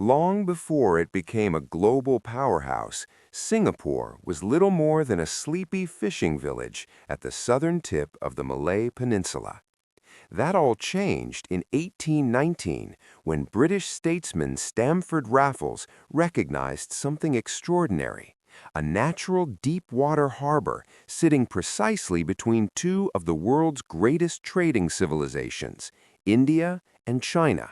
Long before it became a global powerhouse, Singapore was little more than a sleepy fishing village at the southern tip of the Malay Peninsula. That all changed in 1819 when British statesman Stamford Raffles recognized something extraordinary: a natural deep-water harbor sitting precisely between two of the world's greatest trading civilizations, India and China.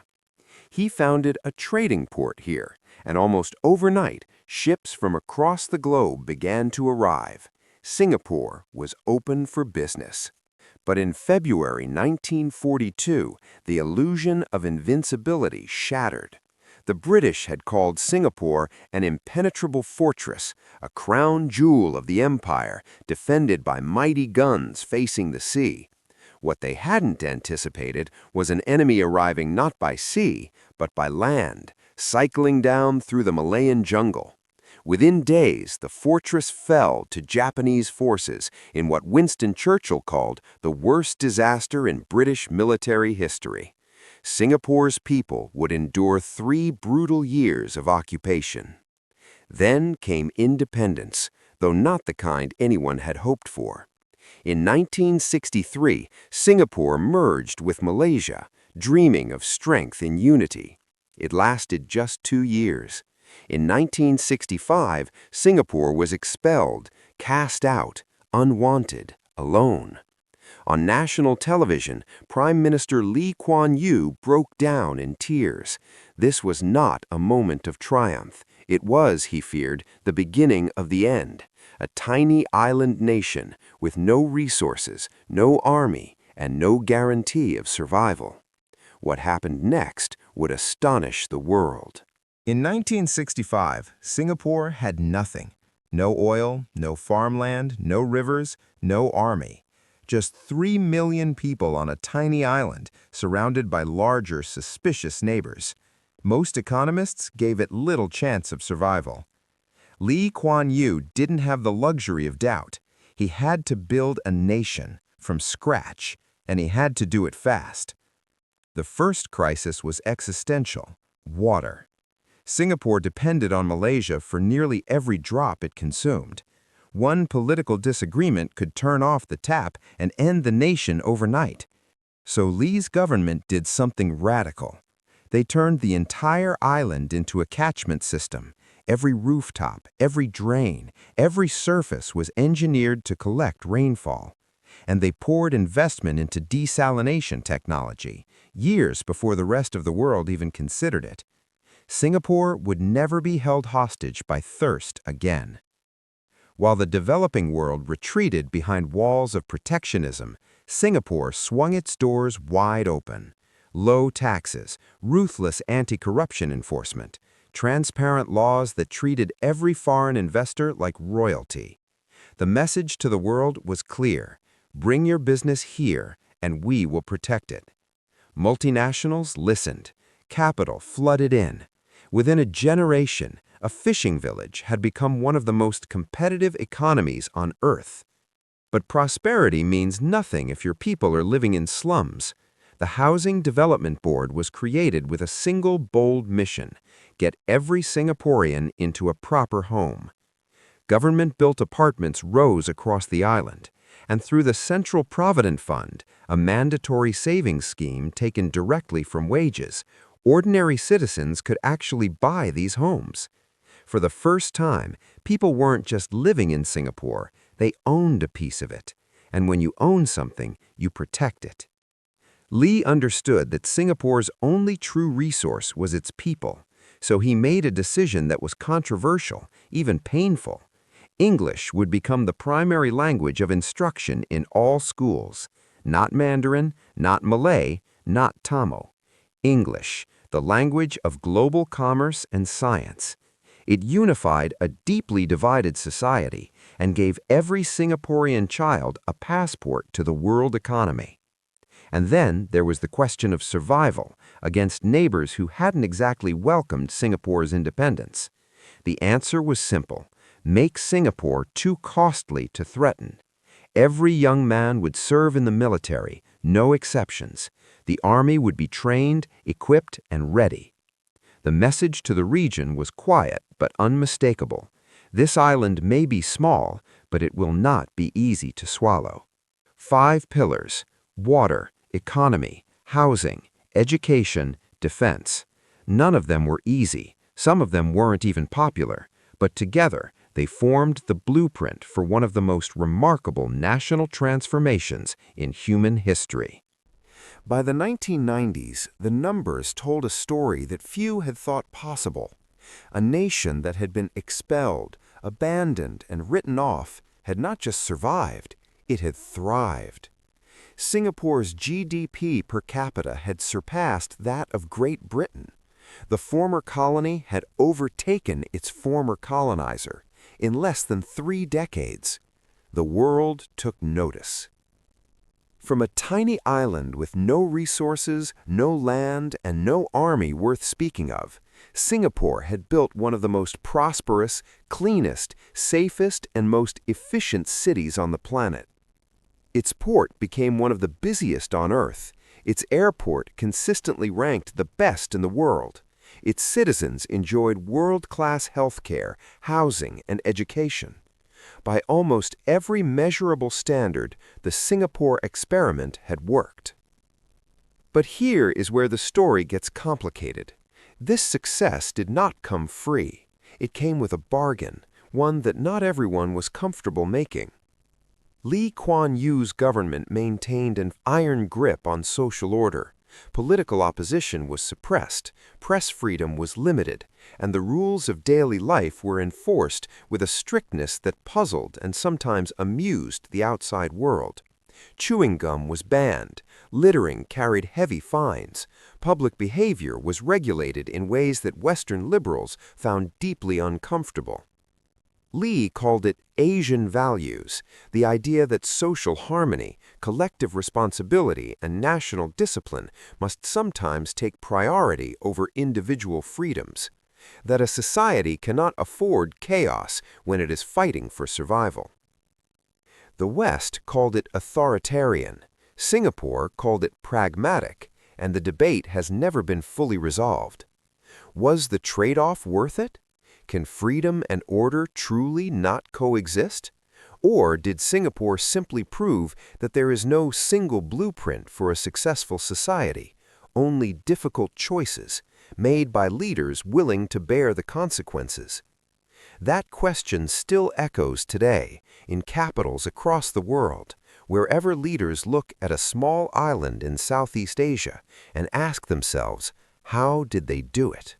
He founded a trading port here, and almost overnight, ships from across the globe began to arrive. Singapore was open for business. But in February 1942, the illusion of invincibility shattered. The British had called Singapore an impenetrable fortress, a crown jewel of the empire, defended by mighty guns facing the sea. What they hadn't anticipated was an enemy arriving not by sea, but by land, cycling down through the Malayan jungle. Within days, the fortress fell to Japanese forces in what Winston Churchill called the worst disaster in British military history. Singapore's people would endure 3 brutal years of occupation. Then came independence, though not the kind anyone had hoped for. In 1963, Singapore merged with Malaysia, dreaming of strength in unity. It lasted just 2 years. In 1965, Singapore was expelled, cast out, unwanted, alone. On national television, Prime Minister Lee Kuan Yew broke down in tears. This was not a moment of triumph. It was, he feared, the beginning of the end. A tiny island nation with no resources, no army, and no guarantee of survival. What happened next would astonish the world. In 1965, Singapore had nothing. No oil, no farmland, no rivers, no army. Just 3 million people on a tiny island surrounded by larger, suspicious neighbors. Most economists gave it little chance of survival. Lee Kuan Yew didn't have the luxury of doubt. He had to build a nation from scratch, and he had to do it fast. The first crisis was existential: water. Singapore depended on Malaysia for nearly every drop it consumed. One political disagreement could turn off the tap and end the nation overnight. So Lee's government did something radical. They turned the entire island into a catchment system. Every rooftop, every drain, every surface was engineered to collect rainfall. And they poured investment into desalination technology, years before the rest of the world even considered it. Singapore would never be held hostage by thirst again. While the developing world retreated behind walls of protectionism, Singapore swung its doors wide open. Low taxes, ruthless anti-corruption enforcement, transparent laws that treated every foreign investor like royalty. The message to the world was clear: bring your business here, and we will protect it. Multinationals listened. Capital flooded in. Within a generation, a fishing village had become one of the most competitive economies on Earth. But prosperity means nothing if your people are living in slums. The Housing Development Board was created with a single bold mission: get every Singaporean into a proper home. Government-built apartments rose across the island, and through the Central Provident Fund, a mandatory savings scheme taken directly from wages, ordinary citizens could actually buy these homes. For the first time, people weren't just living in Singapore, they owned a piece of it. And when you own something, you protect it. Lee understood that Singapore's only true resource was its people, so he made a decision that was controversial, even painful. English would become the primary language of instruction in all schools. Not Mandarin, not Malay, not Tamil. English, the language of global commerce and science. It unified a deeply divided society and gave every Singaporean child a passport to the world economy. And then there was the question of survival against neighbors who hadn't exactly welcomed Singapore's independence. The answer was simple: make Singapore too costly to threaten. Every young man would serve in the military, no exceptions. The army would be trained, equipped, and ready. The message to the region was quiet but unmistakable. This island may be small, but it will not be easy to swallow. 5 pillars: water, economy, housing, education, defense. None of them were easy. Some of them weren't even popular, but together they formed the blueprint for one of the most remarkable national transformations in human history. By the 1990s, the numbers told a story that few had thought possible. A nation that had been expelled, abandoned, and written off had not just survived, it had thrived. Singapore's GDP per capita had surpassed that of Great Britain. The former colony had overtaken its former colonizer in less than 3 decades. The world took notice. From a tiny island with no resources, no land, and no army worth speaking of, Singapore had built one of the most prosperous, cleanest, safest, and most efficient cities on the planet. Its port became one of the busiest on Earth. Its airport consistently ranked the best in the world. Its citizens enjoyed world-class healthcare, housing, and education. By almost every measurable standard, the Singapore experiment had worked. But here is where the story gets complicated. This success did not come free. It came with a bargain, one that not everyone was comfortable making. Lee Kuan Yew's government maintained an iron grip on social order. Political opposition was suppressed, press freedom was limited, and the rules of daily life were enforced with a strictness that puzzled and sometimes amused the outside world. Chewing gum was banned, littering carried heavy fines, public behavior was regulated in ways that Western liberals found deeply uncomfortable. Lee called it Asian values, the idea that social harmony, collective responsibility, and national discipline must sometimes take priority over individual freedoms, that a society cannot afford chaos when it is fighting for survival. The West called it authoritarian, Singapore called it pragmatic, and the debate has never been fully resolved. Was the trade-off worth it? Can freedom and order truly not coexist? Or did Singapore simply prove that there is no single blueprint for a successful society, only difficult choices made by leaders willing to bear the consequences? That question still echoes today in capitals across the world, wherever leaders look at a small island in Southeast Asia and ask themselves, how did they do it?